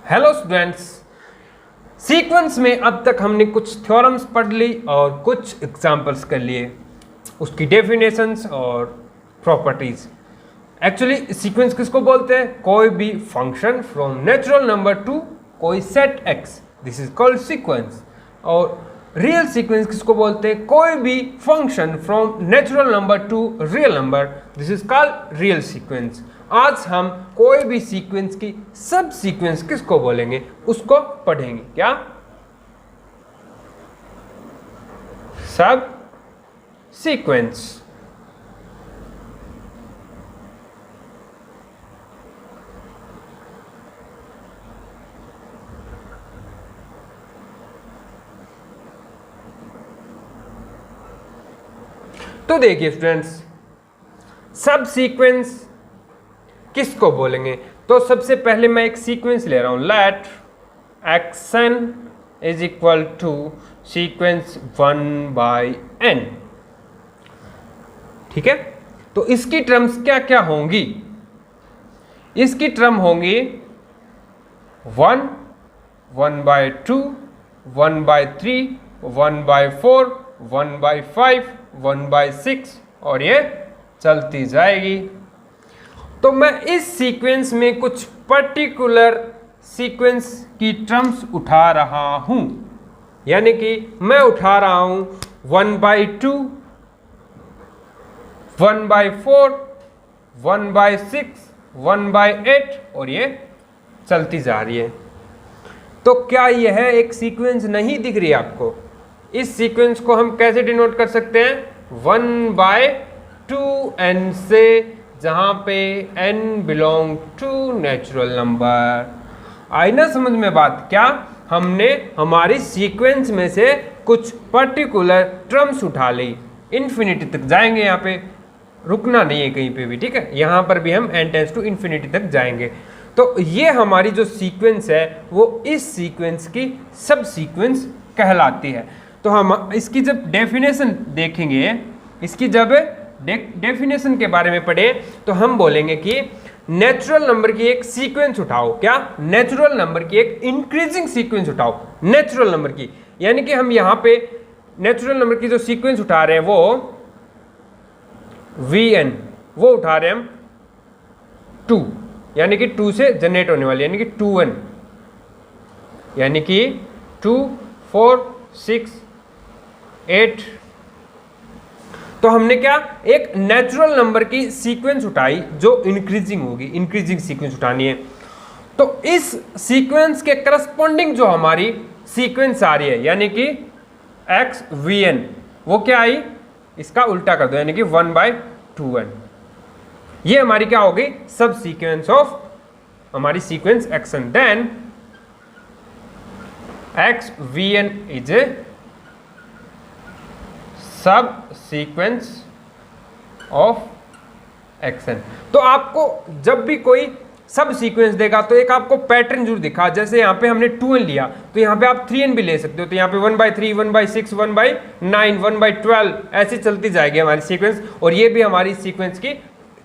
Hello students, sequence में अब तक हमने कुछ थ्योरम्स पढ़ ली और कुछ एग्जांपल्स कर लिए, उसकी डेफिनेशंस और प्रॉपर्टीज। एक्चुअली सीक्वेंस किसको बोलते हैं? कोई भी function from natural number to कोई set X, this is called sequence. और रियल सीक्वेंस किसको बोलते हैं? कोई भी function from natural number to real number, this is called real sequence. आज हम कोई भी सीक्वेंस की सब सीक्वेंस किसको बोलेंगे उसको पढ़ेंगे। क्या? सब सीक्वेंस। तो देखिए स्टूडेंट्स, सब सीक्वेंस किसको बोलेंगे? तो सबसे पहले मैं एक सीक्वेंस ले रहा हूं, let xn is equal to sequence 1/n। ठीक है, तो इसकी टर्म्स क्या क्या होंगी? इसकी टर्म होंगी 1, 1/2, 1/3, 1/4, 1/5, 1/6 और ये चलती जाएगी। तो मैं इस सीक्वेंस में कुछ पर्टिकुलर सीक्वेंस की टर्म्स उठा रहा हूं, यानी कि मैं उठा रहा हूं 1/2, 1/4, 1/6, 1/8 और ये चलती जा रही है। तो क्या यह एक सीक्वेंस नहीं दिख रही है आपको? इस सीक्वेंस को हम कैसे डिनोट कर सकते हैं? 1/2n से, जहां पे n belong to natural number. आई ना समझ में बात? क्या हमने हमारी सीक्वेंस में से कुछ पर्टिकुलर टर्म्स उठा ली, इन्फिनिटी तक जाएंगे, यहाँ पे रुकना नहीं है कहीं पे भी। ठीक है, यहाँ पर भी हम n टेंड्स टू इन्फिनिटी तक जाएंगे। तो ये हमारी जो सीक्वेंस है वो इस सीक्वेंस की सब सीक्वेंस कहलाती है। तो हम इसकी जब डेफिनेशन देखेंगे, इसकी जब डेफिनेशन के बारे में पढ़े तो हम बोलेंगे कि नेचुरल नंबर की एक सीक्वेंस उठाओ। क्या? नेचुरल नंबर की एक इंक्रीजिंग सीक्वेंस उठाओ, नेचुरल नंबर की। यानी कि हम यहां पे नेचुरल नंबर की जो सीक्वेंस उठा रहे हैं वो Vn, वो उठा रहे हैं हम 2, यानी कि 2 से जनरेट होने वाली, यानी कि 2n, यानी कि 2, 4, 6, 8। तो हमने क्या एक नेचुरल नंबर की सीक्वेंस उठाई जो इंक्रीजिंग होगी, इंक्रीजिंग सीक्वेंस उठानी है। तो इस सीक्वेंस के करस्पॉन्डिंग जो हमारी सीक्वेंस आ रही है, यानी कि xvn, वो क्या आई? इसका उल्टा कर दो, यानी कि 1/2n। ये हमारी क्या होगी? सब सीक्वेंस ऑफ हमारी sequence xn। Then xvn is a सब सीक्वेंस ऑफ xn। तो आपको जब भी कोई सब सीक्वेंस देगा तो एक आपको पैटर्न जरूर दिखा। जैसे यहाँ पे हमने 2n लिया तो यहाँ पे आप 3n भी ले सकते हो। तो यहाँ पे 1/3, 1/6, 1/9, 1/12 ऐसे चलती जाएगी हमारी सीक्वेंस, और ये भी हमारी सीक्वेंस की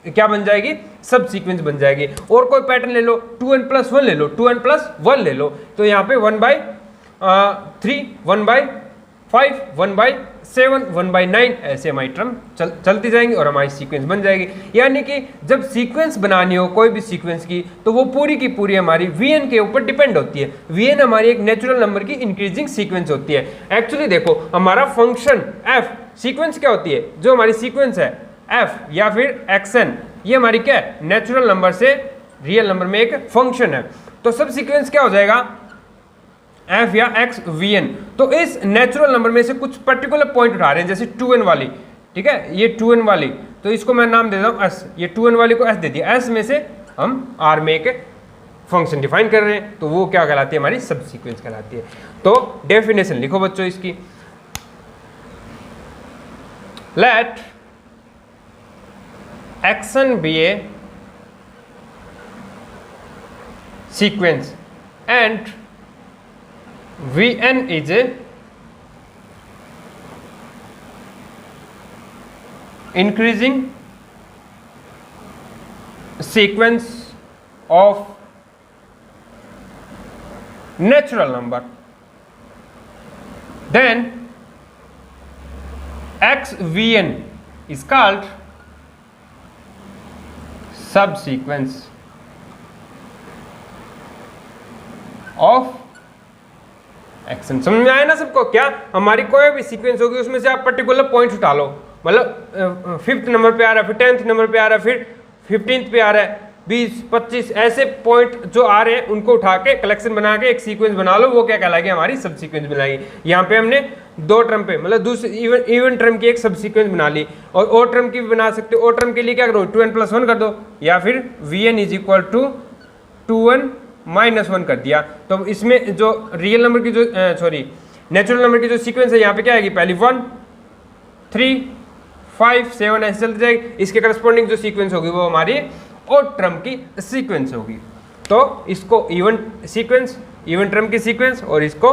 क्या बन जाएगी? सब सीक्वेंस बन जाएगी। और कोई पैटर्न ले लो, 2n+1 ले लो, 2n+1 ले लो, तो यहाँ पे 1/3, 1/5, 1/7, 1/9 ऐसे हमारी टर्म चलती जाएंगी और हमारी सीक्वेंस बन जाएगी। यानी कि जब सीक्वेंस बनानी हो कोई भी सीक्वेंस की तो वो पूरी की पूरी हमारी Vn के ऊपर डिपेंड होती है। Vn हमारी एक नेचुरल नंबर की इंक्रीजिंग सीक्वेंस होती है। एक्चुअली देखो, हमारा फंक्शन f सीक्वेंस क्या होती है? जो हमारी सीक्वेंस है f या फिर xn, ये हमारी क्या है? नेचुरल नंबर से रियल नंबर में एक फंक्शन है। तो सब सीक्वेंस क्या हो जाएगा? f या xvn। तो इस नेचुरल नंबर में से कुछ पर्टिकुलर पॉइंट उठा रहे हैं, जैसे 2n वाली। ठीक है, ये 2n वाली, तो इसको मैं नाम देता हूं s। ये 2n वाली को s दे दिया। s में से हम r में एक फंक्शन डिफाइन कर रहे हैं, तो वो क्या कहलाती है? हमारी सब सीक्वेंस कहलाती है। तो डेफिनेशन लिखो बच्चों इसकी, let xn be a sequence and Vn is a increasing sequence of natural number, then xvn is called subsequence of xn। समझ में आया ना सबको? क्या हमारी कोई भी सीक्वेंस होगी उसमें से आप पर्टिकुलर पॉइंट उठा लो, मतलब 5th नंबर पे आ रहा है, फिर 10th नंबर पे आ रहा है, फिर 15th पे आ रहा है, 20, 25 ऐसे पॉइंट जो आ रहे हैं उनको उठा के कलेक्शन बना के एक सीक्वेंस बना लो, वो क्या कहलाएगी? हमारी सब सीक्वेंस बनाएगी। यहाँ पे हमने दो टर्म पे मतलब दूसरे इवन टर्म की एक सब सीक्वेंस बना ली, और ओ टर्म की भी बना सकते हो। ओ टर्म के लिए क्या करो? 2n+1 कर दो, या फिर vn is equal to 2n-1 कर दिया। तो इसमें जो रियल नंबर की जो नेचुरल नंबर की जो सीक्वेंस है यहाँ पे क्या आएगी? पहली 1, 3, 5, 7 ऐसे चलते जाएगी। इसके करस्पॉन्डिंग जो सीक्वेंस होगी वो हमारी और टर्म की सीक्वेंस होगी। तो इसको इवन सीक्वेंस, इवन टर्म की सीक्वेंस, और इसको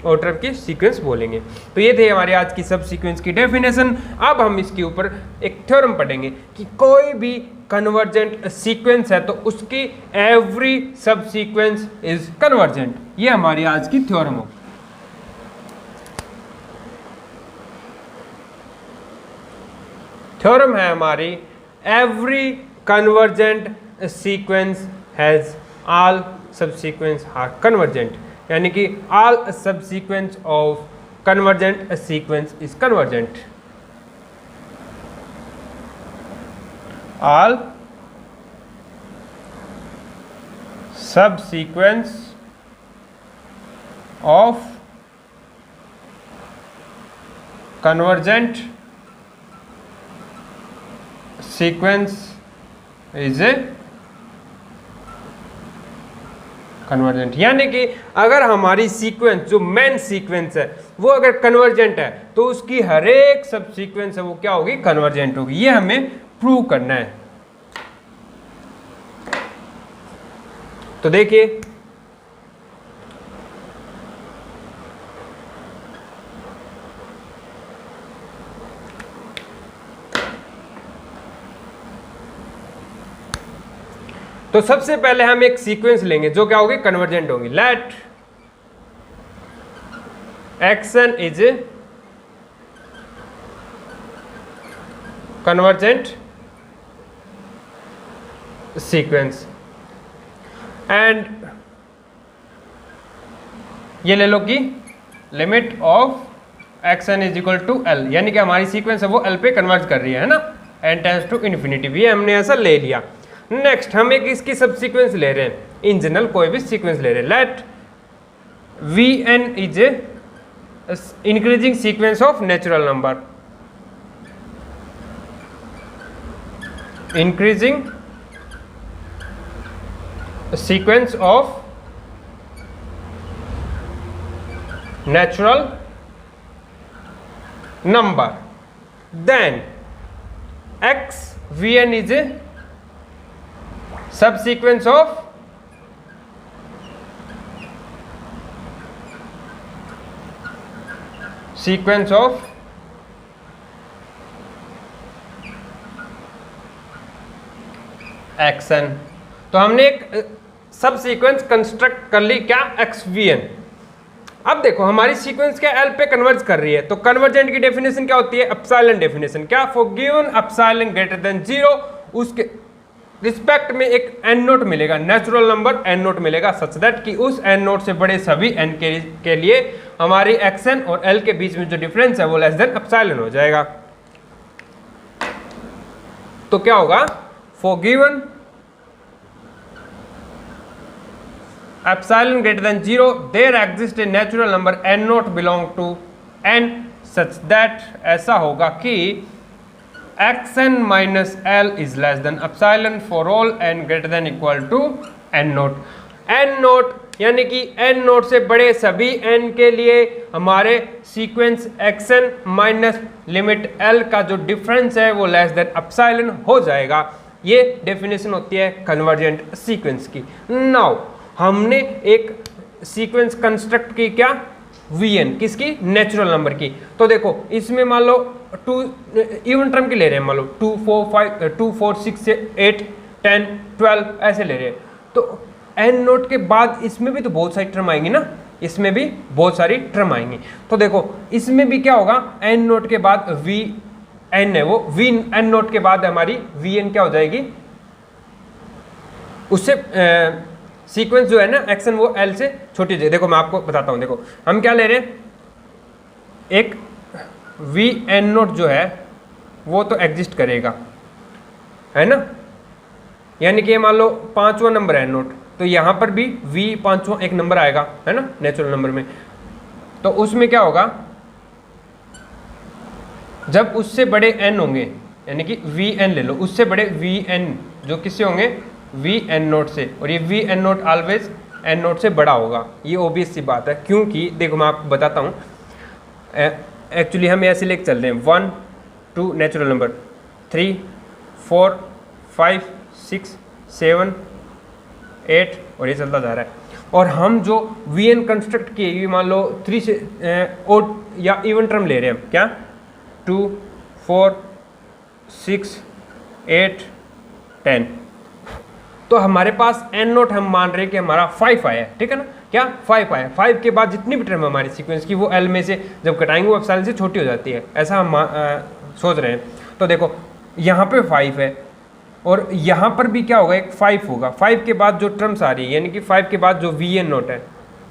और टर्म की सीक्वेंस बोलेंगे। तो ये थे हमारे आज की सब सीक्वेंस की डेफिनेशन। अब हम इसके ऊपर एक थ्योरम पढ़ेंगे कि कोई भी कन्वर्जेंट सीक्वेंस है तो उसकी एवरी सब सीक्वेंस इज कन्वर्जेंट। ये हमारी आज की थ्योरम हो। थ्योरम है हमारी every convergent sequence has all subsequence are convergent, यानी कि all subsequence of convergent sequence is convergent। all subsequence of convergent sequence is a convergent. यानी कि अगर हमारी सीक्वेंस जो मेन सीक्वेंस है वो अगर कन्वर्जेंट है तो उसकी हर एक सब सीक्वेंस है वो क्या होगी? कन्वर्जेंट होगी। ये हमें प्रूव करना है। तो देखिए, तो सबसे पहले हम एक सीक्वेंस लेंगे जो क्या होगी? कन्वर्जेंट होगी। Let xn is a convergent sequence, and ये ले लो कि limit of xn is equal to l, यानी कि हमारी सीक्वेंस है वो l पे कन्वर्ज कर रही है ना, n टेंड्स टू इन्फिनिटी। ये हमने ऐसा ले लिया। नेक्स्ट हम एक इसकी सब सीक्वेंस ले रहे हैं, इन जनरल कोई भी सीक्वेंस ले रहे हैं। Let vn is a increasing sequence of natural number, increasing sequence of natural number, then xvn is a subsequence of sequence of xn। तो हमने एक सब सीक्वेंस कंस्ट्रक्ट कर ली, क्या? xvn। अब देखो हमारी सीक्वेंस क्या l पे कन्वर्ज कर रही है, तो कन्वर्जेंट की डेफिनेशन क्या होती है? Epsilon definition. क्या? For given epsilon greater than 0 उसके रिस्पेक्ट में एक एन नोट मिलेगा, नेचुरल नंबर एन नोट मिलेगा, सच दैट कि उस एन नोट से बड़े सभी एन के लिए हमारी xn और l के बीच में जो डिफरेंस है वो लेस देन एप्सिलॉन हो जाएगा। तो क्या होगा? For given epsilon greater than 0 there exist a natural number N naught belong to n such that, ऐसा होगा कि xn minus l is less than epsilon for all n greater than equal to n naught। n naught यानी कि n naught से बड़े सभी n के लिए हमारे sequence xn minus limit l का जो डिफरेंस है वो लेस देन एप्सिलॉन हो जाएगा। ये डेफिनेशन होती है कन्वर्जेंट सीक्वेंस की। नाउ हमने एक सीक्वेंस कंस्ट्रक्ट की, क्या? vn, किसकी? नेचुरल नंबर की। तो देखो इसमें मान लो 2 इवन टर्म की ले रहे हैं, मान लो 2, 4, 6, 8, 10, 12 ऐसे ले रहे हैं। तो एन नोट के बाद इसमें भी तो बहुत सारी टर्म आएंगी ना, इसमें भी बहुत सारी टर्म आएंगी। तो देखो इसमें भी क्या होगा, एन नोट के बाद वी एन है, वो वी एन नोट के बाद हमारी वी एन क्या हो जाएगी, उससे सीक्वेंस जो है ना एक्शन वो एल से छोटी हो जाएगी। देखो मैं आपको बताता हूँ, देखो हम क्या ले रहे हैं, एक वी एन नोट जो है वो तो एग्जिस्ट करेगा, है ना, यानी कि मान लो 5वां नंबर है एन नोट, तो यहाँ पर भी v 5वां एक नंबर आएगा, है ना, नेचुरल नंबर में। तो उसमें क्या होगा, जब उससे बड़े n होंगे, यानी कि वी एन ले लो, उससे बड़े वी एन जो किससे होंगे, वी एन नोट से, और ये V N naught always N naught से बड़ा होगा। ये ऑब्वियस सी बात है, क्योंकि देखो मैं आपको बताता हूँ, एक्चुअली हम ऐसे लेके चल रहे हैं 1 2 नेचुरल नंबर, 3 4 5 6 7 8 और ये चलता जा रहा है। और हम जो वी एन कंस्ट्रक्ट किए हुए मान लो 3 से ओड या इवन टर्म ले रहे हैं, क्या 2 4 6 8 10, तो हमारे पास एन नोट हम मान रहे हैं कि हमारा 5 आया है, ठीक है ना, क्या 5 आया। 5 के बाद जितनी भी टर्म हमारी सीक्वेंस की वो एल में से जब कटाएंगे वो एप्सिलॉन से छोटी हो जाती है, ऐसा हम सोच रहे हैं। तो देखो यहाँ पे 5 है और यहाँ पर भी क्या होगा, एक 5 होगा। 5 के बाद जो टर्म्स आ रही है, यानी कि 5 के बाद जो वी एन नोट है,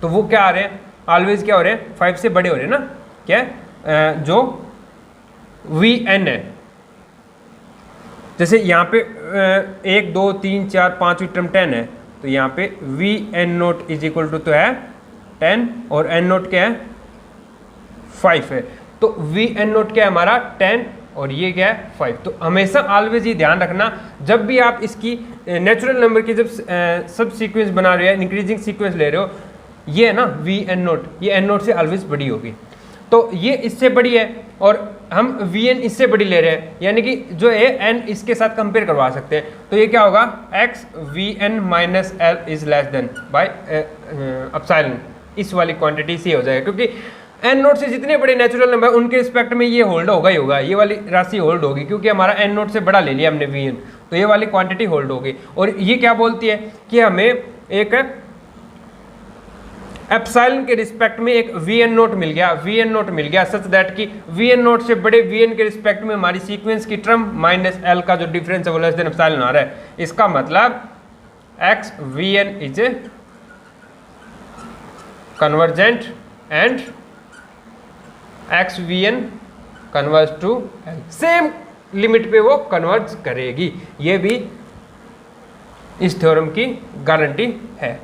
तो वो क्या आ रहे हैं, ऑलवेज क्या हो रहे हैं, 5 से बड़े हो रहे हैं ना, क्या जो वी एन है। जैसे यहाँ पे 1 2 3 4 5वीं टर्म 10 है, तो यहाँ पे V N naught is equal to तो है 10 और एन नोट क्या है 5 है, तो वी एन नोट क्या है हमारा 10 और ये क्या है 5। तो हमेशा ऑलवेज ये ध्यान रखना, जब भी आप इसकी नेचुरल नंबर की जब सब सीक्वेंस बना रहे हो, इंक्रीजिंग सीक्वेंस ले रहे हो, ये है ना वी एन नोट, ये एन नोट से ऑलवेज बड़ी होगी। तो ये इससे बड़ी है और हम वी एन इससे बड़ी ले रहे हैं, यानी कि जो है एन इसके साथ कंपेयर करवा सकते हैं। तो ये क्या होगा, X V N minus L is less than by epsilon, इस वाली क्वांटिटी से हो जाएगा, क्योंकि एन नोट से जितने बड़े नेचुरल नंबर उनके रिस्पेक्ट में ये होल्ड होगा ही होगा, ये वाली राशि होल्ड होगी, क्योंकि हमारा एन नोट से बड़ा ले लिया हमने वी एन, तो ये वाली क्वांटिटी होल्ड होगी। और ये क्या बोलती है कि हमें एक एप्सिलॉन के रिस्पेक्ट में एक वी एन नोट मिल गया, वी एन नोट मिल गया सच दैट कि वी एन नोट से बड़े वी एन के रिस्पेक्ट में हमारी सीक्वेंस की टर्म माइनस एल का जो डिफरेंस है वो लेस देन एप्सिलॉन आ रहा है। इसका मतलब X V N is convergent and X V N converge to L, same limit पे वो कन्वर्ज करेगी। ये भी इस थ्योरम की गारंटी है।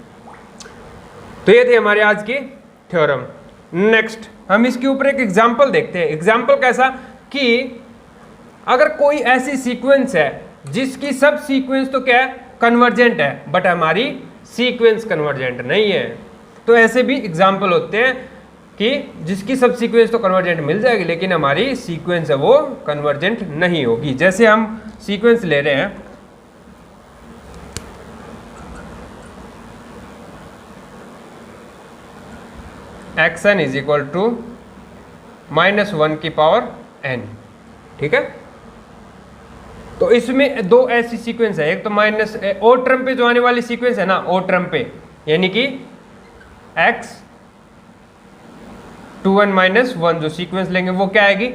तो ये थे हमारे आज की थ्योरम। नेक्स्ट हम इसके ऊपर एक एग्जांपल देखते हैं। एग्जांपल कैसा, कि अगर कोई ऐसी सीक्वेंस है जिसकी सब सीक्वेंस तो क्या है कन्वर्जेंट है, बट हमारी सीक्वेंस कन्वर्जेंट नहीं है। तो ऐसे भी एग्जांपल होते हैं कि जिसकी सब सीक्वेंस तो कन्वर्जेंट मिल जाएगी, लेकिन हमारी सीक्वेंस है वो कन्वर्जेंट नहीं होगी। जैसे हम सीक्वेंस ले रहे हैं, X N is equal to -1 की पावर n, ठीक है। तो इसमें दो ऐसी सीक्वेंस है, एक तो माइनस ओ टर्म पे जो आने वाली सीक्वेंस है ना, ओ टर्म पे, यानी कि x 2n -1 जो सीक्वेंस लेंगे वो क्या आएगी,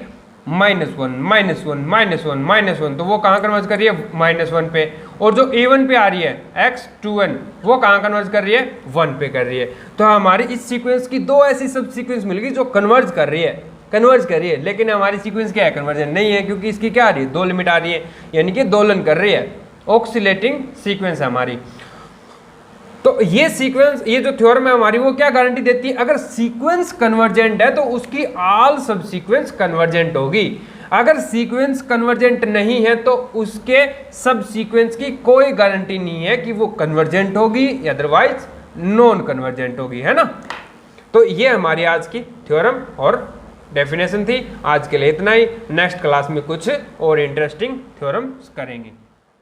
-1 -1 -1 -1, तो वो कहाँ कन्वर्ज कर रही है -1 पे। और जो a1 पे आ रही है x 2n, वो कहाँ कन्वर्ज कर रही है 1 पे कर रही है। तो हमारी इस सीक्वेंस की दो ऐसी सब सीक्वेंस मिल गई जो कन्वर्ज कर रही है, लेकिन हमारी सीक्वेंस क्या है, कन्वर्जन नहीं है, क्योंकि इसकी क्या आ रही है, दो लिमिट आ रही है, यानी कि दोलन कर रही है, ऑक्सिलेटिंग सीक्वेंस है हमारी। तो ये सीक्वेंस, ये जो थ्योरम है हमारी, वो क्या गारंटी देती है, अगर सीक्वेंस कन्वर्जेंट है तो उसकी ऑल सब सीक्वेंस कन्वर्जेंट होगी। अगर सीक्वेंस कन्वर्जेंट नहीं है तो उसके सब सीक्वेंस की कोई गारंटी नहीं है कि वो कन्वर्जेंट होगी या अदरवाइज नॉन कन्वर्जेंट होगी, है ना। तो ये हमारी आज की थ्योरम और डेफिनेशन थी। आज के लिए इतना ही, नेक्स्ट क्लास में कुछ और इंटरेस्टिंग थ्योरम्स करेंगे।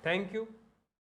Thank you.